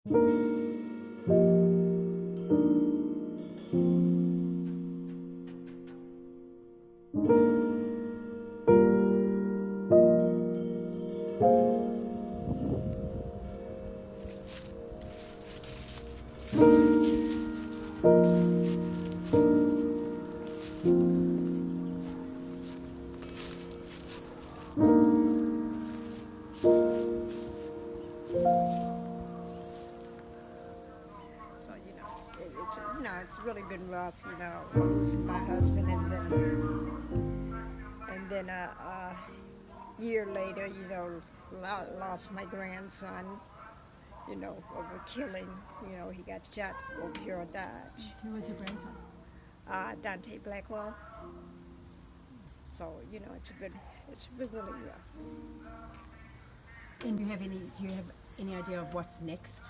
It's really been rough, losing my husband, and then a year later, lost my grandson, over killing. He got shot over here on Dodge. Who was your grandson? Dante Blackwell. So, it's been really rough. And do you have any idea of what's next?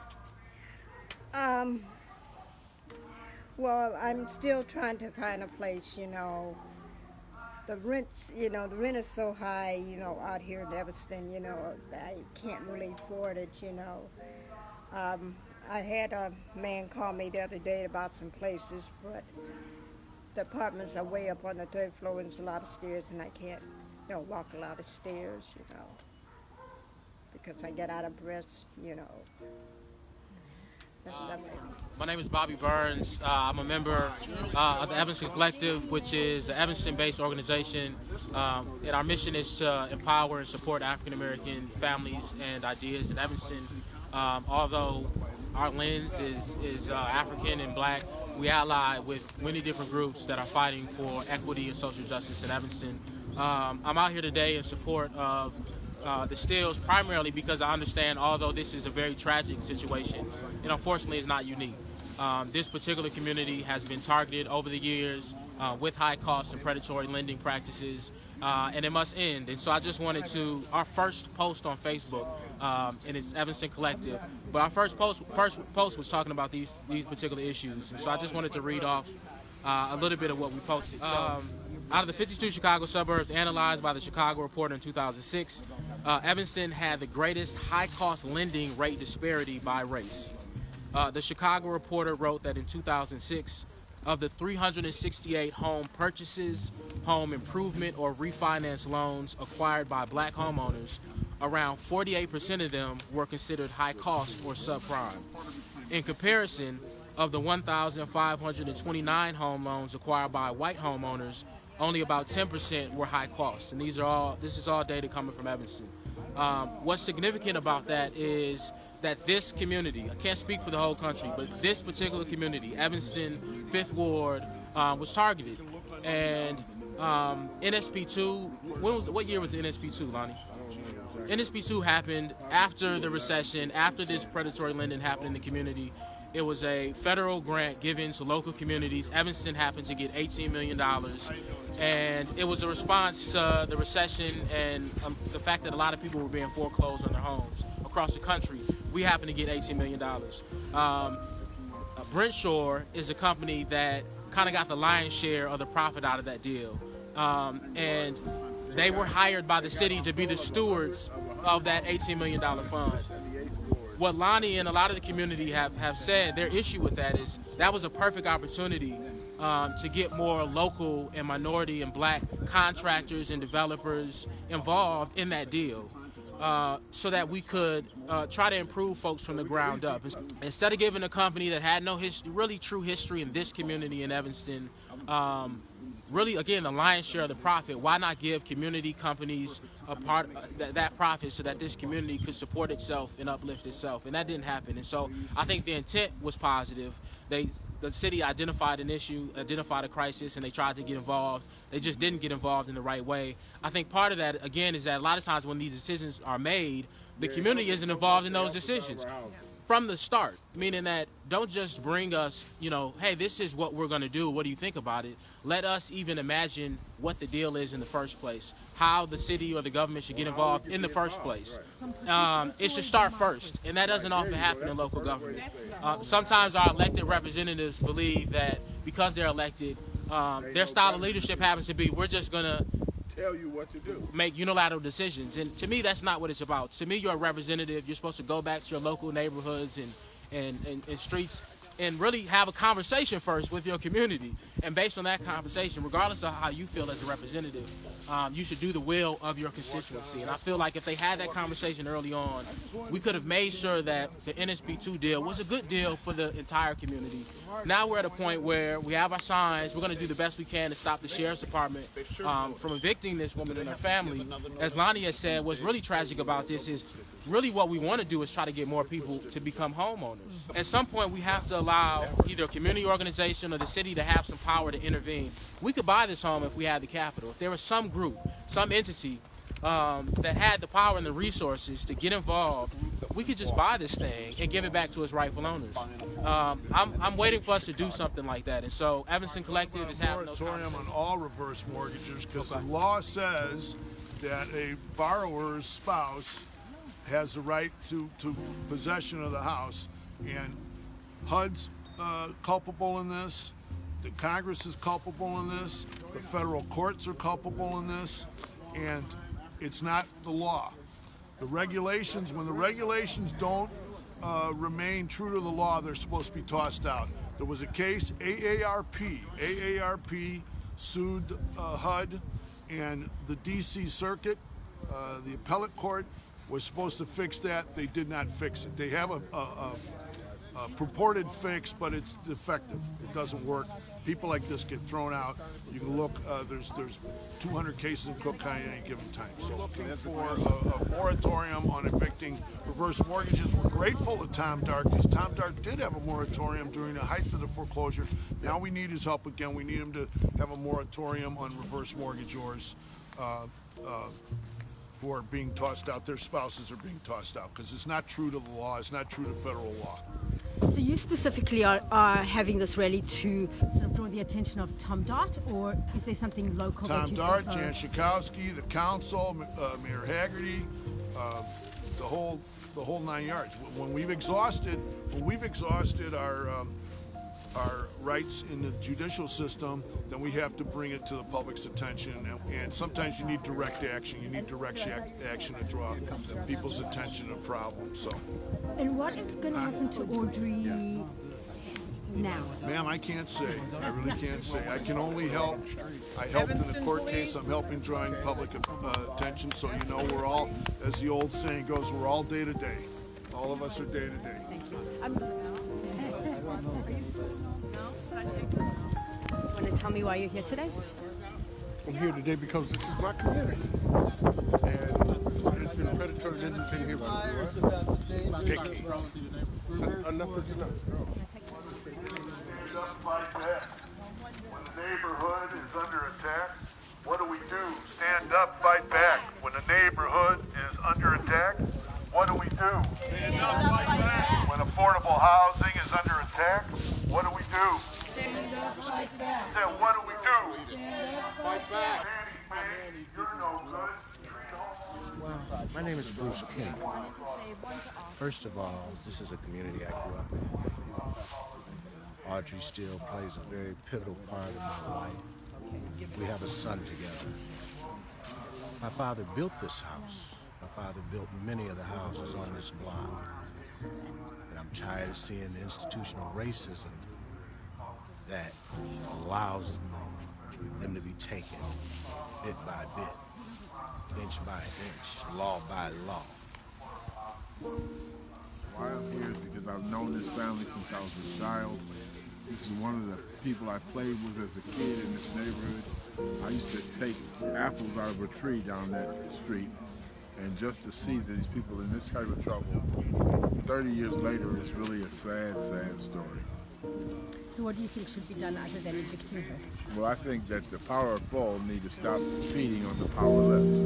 Well, I'm still trying to find a place, The rent is so high, out here in Evanston, I can't really afford it, I had a man call me the other day about some places, but the apartments are way up on the third floor and there's a lot of stairs, and I can't, walk a lot of stairs, because I get out of breath, My name is Bobby Burns. I'm a member of the Evanston Collective, which is an Evanston-based organization, and our mission is to empower and support African-American families and ideas in Evanston. Although our lens is African and Black, we ally with many different groups that are fighting for equity and social justice in Evanston. I'm out here today in support of the Steeles, primarily because I understand, although this is a very tragic situation, and unfortunately it's not unique. This particular community has been targeted over the years with high costs and predatory lending practices, and it must end. And so I just wanted to, our first post on Facebook, and it's Evanston Collective, but our first post was talking about these particular issues. And so I just wanted to read off a little bit of what we posted. So, out of the 52 Chicago suburbs analyzed by the Chicago Reporter in 2006, Evanston had the greatest high-cost lending rate disparity by race. The Chicago Reporter wrote that in 2006, of the 368 home purchases, home improvement, or refinance loans acquired by Black homeowners, around 48% of them were considered high-cost or subprime. In comparison, of the 1,529 home loans acquired by white homeowners, only about 10% were high cost, and this is all data coming from Evanston. What's significant about that is that this community, I can't speak for the whole country, but this particular community, Evanston, 5th Ward, was targeted. And NSP2, what year was NSP2, Lonnie? NSP2 happened after the recession, after this predatory lending happened in the community. It was a federal grant given to local communities. Evanston happened to get $18 million. And it was a response to the recession and the fact that a lot of people were being foreclosed on their homes across the country. We happened to get $18 million. Brent Shore is a company that kind of got the lion's share of the profit out of that deal. And they were hired by the city to be the stewards of that $18 million fund. What Lonnie and a lot of the community have said, their issue with that is that was a perfect opportunity to get more local and minority and Black contractors and developers involved in that deal, so that we could try to improve folks from the ground up. Instead of giving a company that had no really true history in this community in Evanston, really, again, the lion's share of the profit, why not give community companies a part of that profit so that this community could support itself and uplift itself? And that didn't happen. And so I think the intent was positive. The city identified an issue, identified a crisis, and they tried to get involved. They just didn't get involved in the right way. I think part of that, again, is that a lot of times when these decisions are made, the community isn't involved in those decisions from the start, meaning that don't just bring us, hey, this is what we're going to do. What do you think about it? Let us even imagine what the deal is in the first place, how the city or the government should get involved in the first place. It should start first, and that doesn't often happen in local government. Sometimes our elected representatives believe that because they're elected, their style of leadership happens to be, we're just going to tell you what to do, make unilateral decisions. And to me, that's not what it's about. To me, you're a representative. You're supposed to go back to your local neighborhoods and streets, and really have a conversation first with your community. And based on that conversation, regardless of how you feel as a representative, you should do the will of your constituency. And I feel like if they had that conversation early on, we could have made sure that the NSP2 deal was a good deal for the entire community. Now we're at a point where we have our signs. We're going to do the best we can to stop the sheriff's department from evicting this woman and her family. As Lonnie has said, what's really tragic about this is really what we want to do is try to get more people to become homeowners. At some point, we have to allow either a community organization or the city to have some power to intervene. We could buy this home if we had the capital. If there was some group, some entity that had the power and the resources to get involved, we could just buy this thing and give it back to its rightful owners. I'm waiting for us to do something like that. And so Evanston Collective is having those moratorium on all reverse mortgages, because the law says that a borrower's spouse has the right to possession of the house, and HUD's culpable in this, the Congress is culpable in this, the federal courts are culpable in this, and it's not the law. The regulations, when the regulations don't remain true to the law, they're supposed to be tossed out. There was a case, AARP sued HUD, and the DC Circuit, the appellate court, was supposed to fix that. They did not fix it. They have a purported fix, but it's defective. It doesn't work. People like this get thrown out. You can look, there's 200 cases in Cook County at any given time. So looking for a moratorium on evicting reverse mortgages. We're grateful to Tom Dart, because Tom Dart did have a moratorium during the height of the foreclosure. Now we need his help again. We need him to have a moratorium on reverse mortgagors who are being tossed out. Their spouses are being tossed out, because it's not true to the law. It's not true to federal law. So you specifically are having this rally to sort of draw the attention of Tom Dart, or is there something local? Tom that you Dart, also... Jan Schakowsky, the council, Mayor Haggerty, the whole 9 yards. When we've exhausted our rights in the judicial system, then we have to bring it to the public's attention. And sometimes you need direct action. You need direct action to draw people's attention to problems. So. And what is going to happen to Audrey now? Ma'am, I can't say. I really can't say. I can only help. I helped in the court case. I'm helping drawing public attention. So you know, we're all, as the old saying goes, we're all day to day. All of us are day to day. Thank you. Want to tell me why you're here today? I'm here today because this is my community. And there's been predatory lenders in here for decades. So enough is enough. When the neighborhood is under attack, what do? Stand up, fight back. When the neighborhood is under attack, what do? Stand up, fight back. When affordable housing is under attack, what do? Stand up, fight back. Then what do? Stand up, fight back. You're no good. Well, my name is Bruce King. First of all, this is a community I grew up in. Audrey Steele plays a very pivotal part of my life. We have a son together. My father built this house. My father built many of the houses on this block. And I'm tired of seeing the institutional racism that allows them to be taken bit by bit, inch by inch, law by law. Why I'm here is because I've known this family since I was a child. This is one of the people I played with as a kid in this neighborhood. I used to take apples out of a tree down that street, and just to see these people in this type of trouble 30 years later is really a sad, sad story. So what do you think should be done other than evicting her? Well, I think that the powerful need to stop feeding on the powerless.